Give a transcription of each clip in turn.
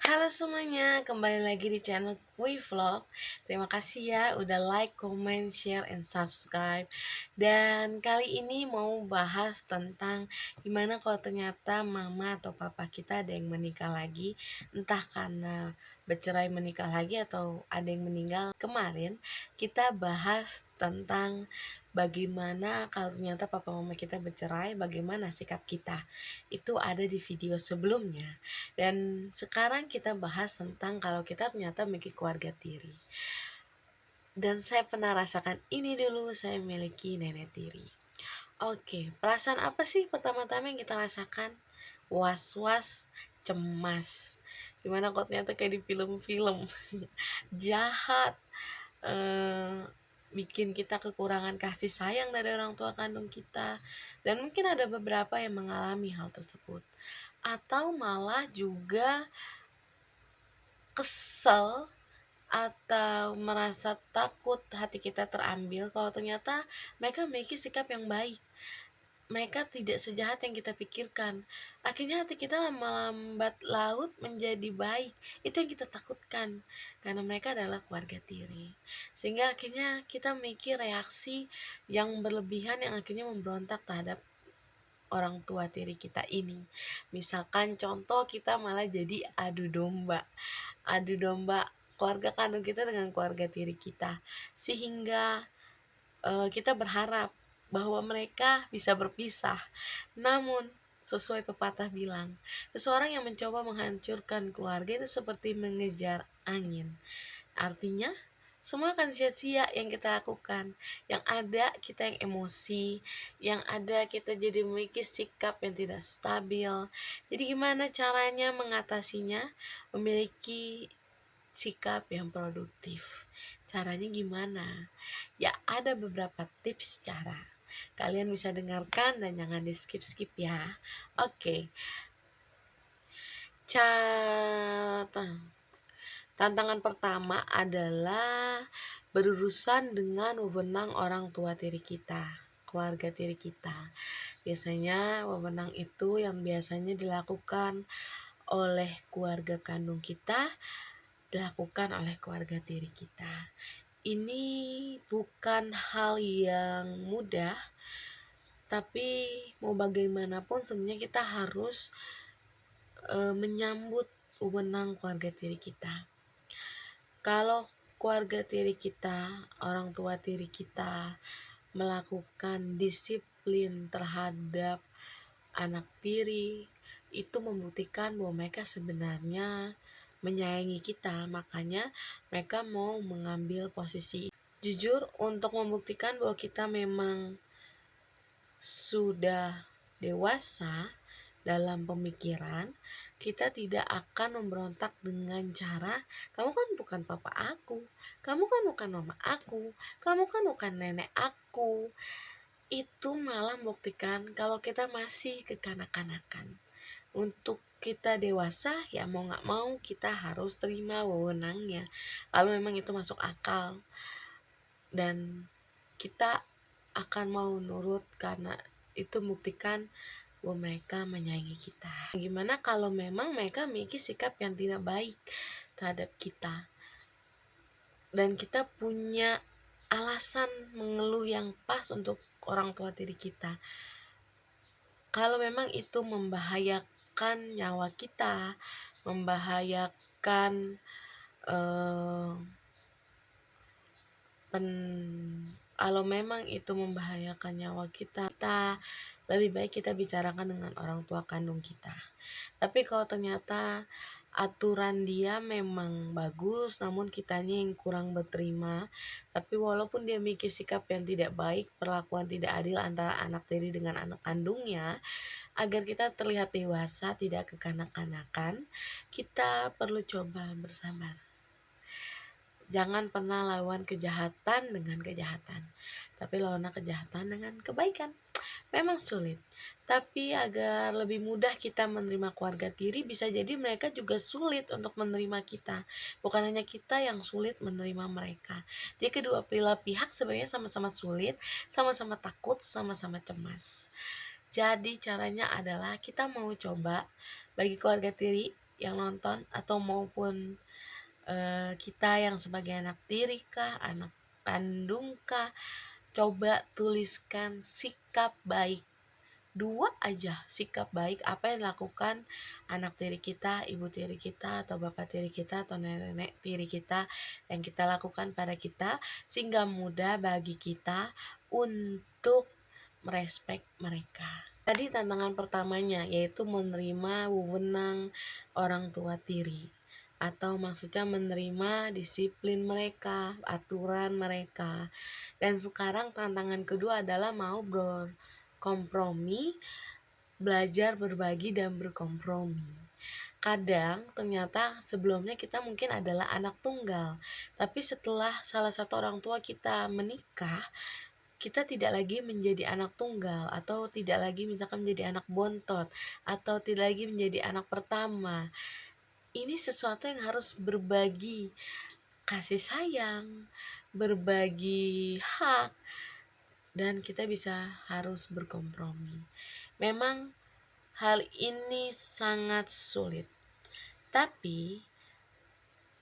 Halo semuanya, kembali lagi di channel Kui Vlog. Terima kasih ya udah like, comment, share, and subscribe. Dan kali ini mau bahas tentang gimana kalau ternyata mama atau papa kita ada yang menikah lagi. Entah karena bercerai menikah lagi atau ada yang meninggal. Kemarin kita bahas tentang bagaimana kalau ternyata papa mama kita bercerai, bagaimana sikap kita. Itu ada di video sebelumnya. Dan sekarang kita bahas tentang kalau kita ternyata memiliki keluarga tiri. Dan saya pernah rasakan ini dulu, saya memiliki nenek tiri. Oke, perasaan apa sih pertama-tama yang kita rasakan? Was-was, cemas. Gimana kok ternyata kayak di film-film. Jahat, eh, bikin kita kekurangan kasih sayang dari orang tua kandung kita. Dan mungkin ada beberapa yang mengalami hal tersebut. Atau malah juga kesel atau merasa takut hati kita terambil kalau ternyata mereka memiliki sikap yang baik. Mereka tidak sejahat yang kita pikirkan. Akhirnya hati kita lama lambat laut menjadi baik. Itu yang kita takutkan. Karena mereka adalah keluarga tiri. Sehingga akhirnya kita memiliki reaksi yang berlebihan yang akhirnya memberontak terhadap orang tua tiri kita ini. Misalkan contoh kita malah jadi adu domba keluarga kandung kita dengan keluarga tiri kita, sehingga kita berharap bahwa mereka bisa berpisah. Namun sesuai pepatah bilang, seseorang yang mencoba menghancurkan keluarga itu seperti mengejar angin. Artinya semua akan sia-sia yang kita lakukan. Yang ada kita yang emosi, yang ada kita jadi memiliki sikap yang tidak stabil. Jadi gimana caranya mengatasinya? Memiliki sikap yang produktif. Caranya gimana? Ya ada beberapa tips cara. Kalian bisa dengarkan dan jangan di skip-skip ya. Oke. Tantangan pertama adalah berurusan dengan wewenang orang tua tiri kita, keluarga tiri kita. Biasanya wewenang itu yang biasanya dilakukan oleh keluarga kandung kita, dilakukan oleh keluarga tiri kita. Ini bukan hal yang mudah, tapi mau bagaimanapun sebenarnya kita harus menyambut wewenang keluarga tiri kita. Kalau keluarga tiri kita, orang tua tiri kita melakukan disiplin terhadap anak tiri, itu membuktikan bahwa mereka sebenarnya menyayangi kita, makanya mereka mau mengambil posisi. Jujur, untuk membuktikan bahwa kita memang sudah dewasa dalam pemikiran, kita tidak akan memberontak dengan cara kamu kan bukan papa aku, kamu kan bukan mama aku, kamu kan bukan nenek aku. Itu malah membuktikan kalau kita masih kekanak-kanakan. Untuk kita dewasa, ya mau gak mau kita harus terima wewenangnya kalau memang itu masuk akal, dan kita akan mau nurut karena itu membuktikan bahwa mereka menyayangi kita. Gimana kalau memang mereka memiliki sikap yang tidak baik terhadap kita dan kita punya alasan mengeluh yang pas untuk orang tua tiri kita? Kalau memang itu membahayakan nyawa kita, membahayakan kalau memang itu membahayakan nyawa kita, lebih baik kita bicarakan dengan orang tua kandung kita. Tapi kalau ternyata aturan dia memang bagus, namun kitanya yang kurang berterima, tapi walaupun dia memiliki sikap yang tidak baik, perlakuan tidak adil antara anak tiri dengan anak kandungnya, agar kita terlihat dewasa, tidak kekanak-kanakan, kita perlu coba bersabar. Jangan pernah lawan kejahatan dengan kejahatan, tapi lawanlah kejahatan dengan kebaikan. Memang sulit, tapi agar lebih mudah kita menerima keluarga tiri, bisa jadi mereka juga sulit untuk menerima kita. Bukan hanya kita yang sulit menerima mereka. Jadi kedua belah pihak sebenarnya sama-sama sulit, sama-sama takut, sama-sama cemas. Jadi caranya adalah kita mau coba bagi keluarga tiri yang nonton atau maupun kita yang sebagai anak tiri kah, anak kandung kah, coba tuliskan sikap baik, 2 aja sikap baik apa yang dilakukan anak tiri kita, ibu tiri kita, atau bapak tiri kita, atau nenek tiri kita yang kita lakukan pada kita, sehingga mudah bagi kita untuk merespek mereka. Tadi tantangan pertamanya yaitu menerima wewenang orang tua tiri, atau maksudnya menerima disiplin mereka, aturan mereka. Dan sekarang tantangan kedua adalah mau berkompromi, belajar berbagi dan berkompromi. Kadang ternyata sebelumnya kita mungkin adalah anak tunggal, tapi setelah salah satu orang tua kita menikah, kita tidak lagi menjadi anak tunggal, atau tidak lagi misalkan menjadi anak bontot, atau tidak lagi menjadi anak pertama. Ini sesuatu yang harus berbagi kasih sayang, berbagi hak, dan kita bisa harus berkompromi. Memang hal ini sangat sulit, tapi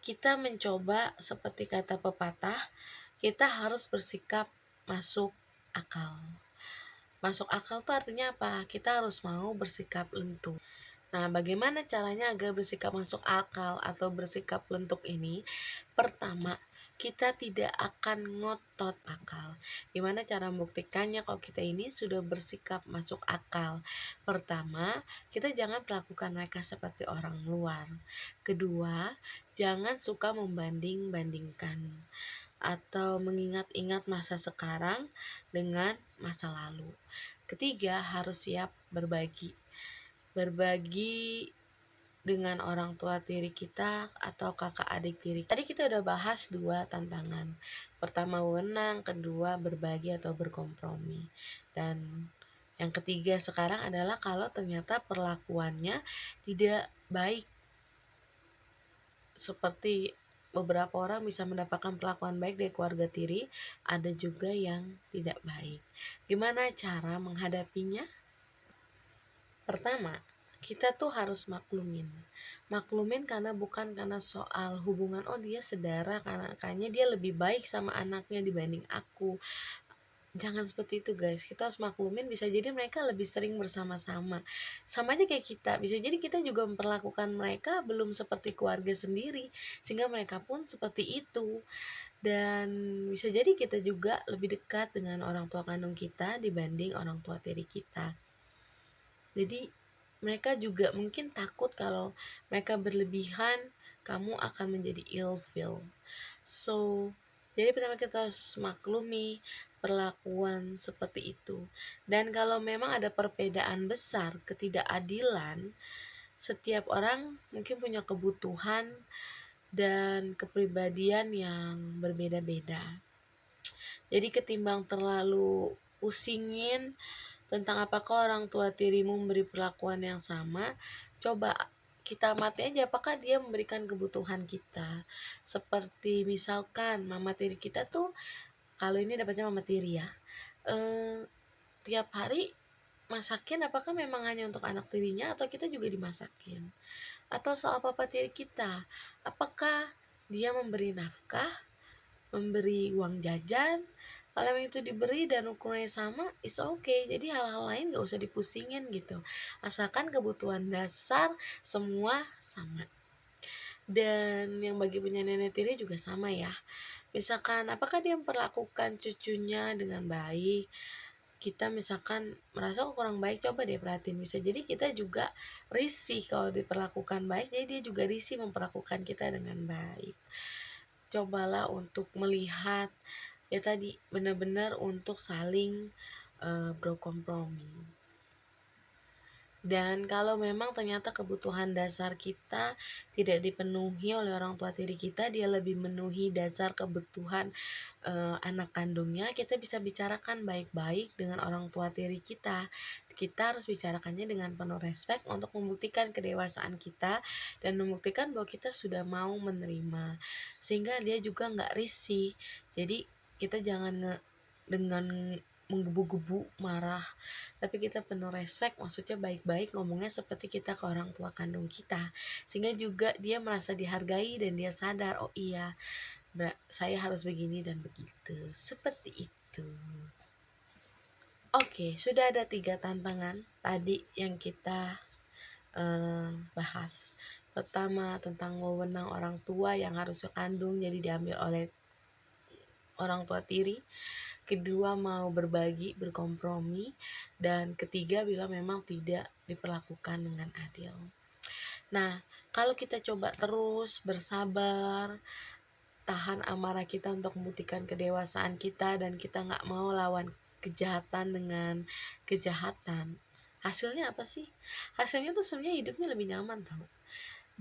kita mencoba, seperti kata pepatah, kita harus bersikap masuk akal. Masuk akal itu artinya apa? Kita harus mau bersikap lentur. Nah, bagaimana caranya agar bersikap masuk akal atau bersikap lentuk ini? Pertama, kita tidak akan ngotot akal. Gimana cara membuktikannya kalau kita ini sudah bersikap masuk akal? Pertama, kita jangan perlakukan mereka seperti orang luar. Kedua, jangan suka membanding-bandingkan atau mengingat-ingat masa sekarang dengan masa lalu. Ketiga, harus siap berbagi. Berbagi dengan orang tua tiri kita atau kakak adik tiri. Tadi kita udah bahas 2 tantangan. Pertama wewenang, kedua berbagi atau berkompromi. Dan yang ketiga sekarang adalah kalau ternyata perlakuannya tidak baik. Seperti beberapa orang bisa mendapatkan perlakuan baik dari keluarga tiri, ada juga yang tidak baik. Gimana cara menghadapinya? Pertama, kita tuh harus maklumin karena bukan karena soal hubungan, oh dia saudara, karena kayaknya dia lebih baik sama anaknya dibanding aku. Jangan seperti itu guys, kita harus maklumin bisa jadi mereka lebih sering bersama-sama, sama aja kayak kita, bisa jadi kita juga memperlakukan mereka belum seperti keluarga sendiri, sehingga mereka pun seperti itu. Dan bisa jadi kita juga lebih dekat dengan orang tua kandung kita dibanding orang tua tiri kita. Jadi mereka juga mungkin takut kalau mereka berlebihan, kamu akan menjadi ilfeel. So, jadi pertama kita harus maklumi perlakuan seperti itu. Dan kalau memang ada perbedaan besar, ketidakadilan, setiap orang mungkin punya kebutuhan dan kepribadian yang berbeda-beda. Jadi ketimbang terlalu pusingin tentang apakah orang tua tirimu memberi perlakuan yang sama, coba kita amati aja apakah dia memberikan kebutuhan kita. Seperti misalkan mama tiri kita tuh, kalau ini dapatnya mama tiri ya, tiap hari masakin apakah memang hanya untuk anak tirinya atau kita juga dimasakin. Atau soal papa tiri kita, apakah dia memberi nafkah, memberi uang jajan. Kalau yang itu diberi dan ukurannya sama, is okay. Jadi hal-hal lain gak usah dipusingin gitu, asalkan kebutuhan dasar semua sama. Dan yang bagi punya nenek tiri juga sama ya, misalkan apakah dia memperlakukan cucunya dengan baik. Kita misalkan merasa kurang baik, coba deh perhatiin, bisa jadi kita juga risih kalau diperlakukan baik, jadi dia juga risih memperlakukan kita dengan baik. Cobalah untuk melihat ya tadi, benar-benar untuk saling berkompromi. Dan kalau memang ternyata kebutuhan dasar kita tidak dipenuhi oleh orang tua tiri kita, dia lebih memenuhi dasar kebutuhan anak kandungnya, kita bisa bicarakan baik-baik dengan orang tua tiri kita. Kita harus bicarakannya dengan penuh respek untuk membuktikan kedewasaan kita dan membuktikan bahwa kita sudah mau menerima, sehingga dia juga nggak risih. Jadi kita jangan dengan menggebu-gebu marah, tapi kita penuh respect, maksudnya baik-baik ngomongnya seperti kita ke orang tua kandung kita, sehingga juga dia merasa dihargai dan dia sadar, oh iya, saya harus begini dan begitu, seperti itu. Oke, sudah ada 3 tantangan tadi yang kita bahas. Pertama, tentang wewenang orang tua yang harus kandung jadi diambil oleh orang tua tiri. Kedua, mau berbagi, berkompromi. Dan ketiga, bila memang tidak diperlakukan dengan adil. Nah, kalau kita coba terus bersabar, tahan amarah kita untuk membuktikan kedewasaan kita, dan kita nggak mau lawan kejahatan dengan kejahatan, hasilnya apa sih? Hasilnya tuh sebenarnya hidupnya lebih nyaman tau.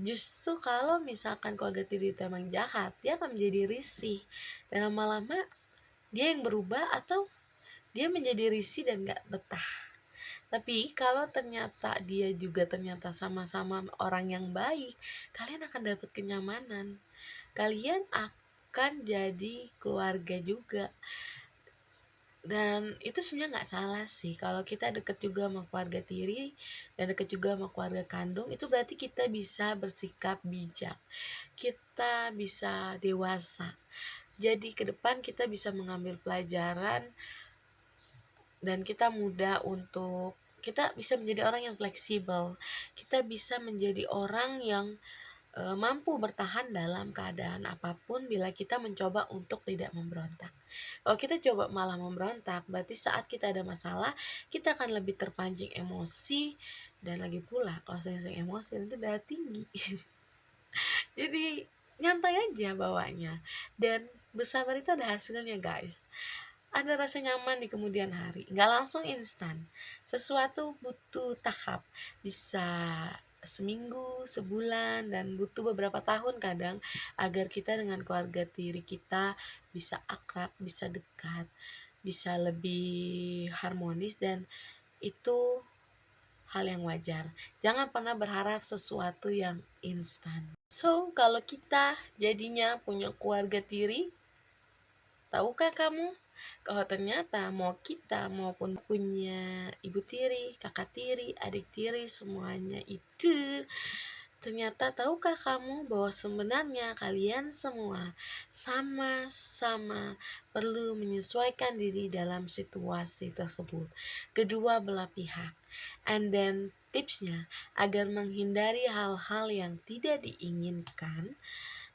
Justru kalau misalkan keluarga tiri itu emang jahat, dia akan menjadi risih, dan lama-lama dia yang berubah atau dia menjadi risih dan gak betah. Tapi kalau ternyata dia juga ternyata sama-sama orang yang baik, kalian akan dapat kenyamanan, kalian akan jadi keluarga juga. Dan itu sebenarnya nggak salah sih, kalau kita deket juga sama keluarga tiri dan deket juga sama keluarga kandung, itu berarti kita bisa bersikap bijak, kita bisa dewasa. Jadi ke depan kita bisa mengambil pelajaran dan kita mudah untuk, kita bisa menjadi orang yang fleksibel, kita bisa menjadi orang yang mampu bertahan dalam keadaan apapun bila kita mencoba untuk tidak memberontak. Kalau kita coba malah memberontak, berarti saat kita ada masalah, kita akan lebih terpancing emosi, dan lagi pula kalau sering-sering emosi itu darah tinggi. Jadi nyantai aja bawanya, dan bersabar itu ada hasilnya guys. Ada rasa nyaman di kemudian hari, nggak langsung instan. Sesuatu butuh tahap, bisa seminggu, sebulan, dan butuh beberapa tahun kadang agar kita dengan keluarga tiri kita bisa akrab, bisa dekat, bisa lebih harmonis, dan itu hal yang wajar. Jangan pernah berharap sesuatu yang instan. So, kalau kita jadinya punya keluarga tiri, tahukah kamu kalau ternyata mau kita maupun punya ibu tiri, kakak tiri, adik tiri, semuanya itu, ternyata tahukah kamu bahwa sebenarnya kalian semua sama-sama perlu menyesuaikan diri dalam situasi tersebut, kedua belah pihak. And then tipsnya, agar menghindari hal-hal yang tidak diinginkan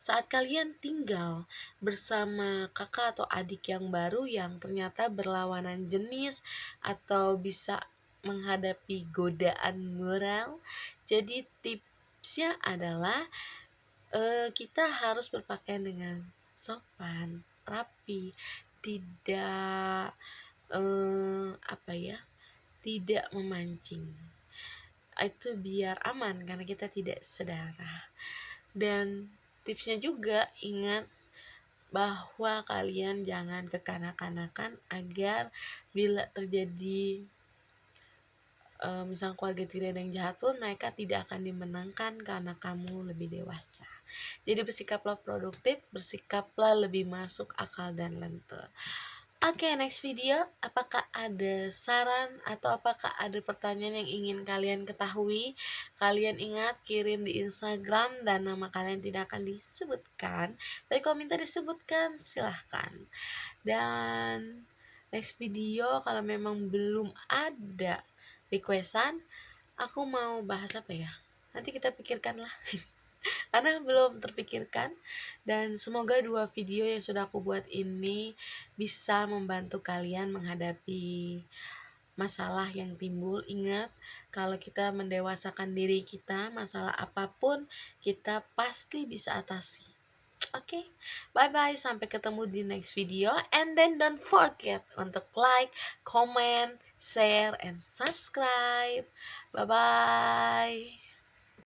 saat kalian tinggal bersama kakak atau adik yang baru yang ternyata berlawanan jenis atau bisa menghadapi godaan moral. Jadi tipsnya adalah kita harus berpakaian dengan sopan, rapi, tidak tidak memancing. Itu biar aman karena kita tidak sedarah. Dan tipsnya juga ingat bahwa kalian jangan kekanak-kanakan agar bila terjadi misalnya keluarga tiri ada yang jahat pun, mereka tidak akan dimenangkan karena kamu lebih dewasa. Jadi bersikaplah produktif, bersikaplah lebih masuk akal dan lentur. Oke, next video, apakah ada saran atau apakah ada pertanyaan yang ingin kalian ketahui? Kalian ingat kirim di Instagram dan nama kalian tidak akan disebutkan, tapi kalau minta disebutkan silahkan. Dan next video kalau memang belum ada requestan, aku mau bahas apa ya? Nanti kita pikirkan lah. Karena belum terpikirkan, dan semoga 2 video yang sudah aku buat ini bisa membantu kalian menghadapi masalah yang timbul. Ingat, kalau kita mendewasakan diri kita, masalah apapun kita pasti bisa atasi. Oke, bye-bye, sampai ketemu di next video, and then don't forget untuk like, comment, share, and subscribe. Bye-bye.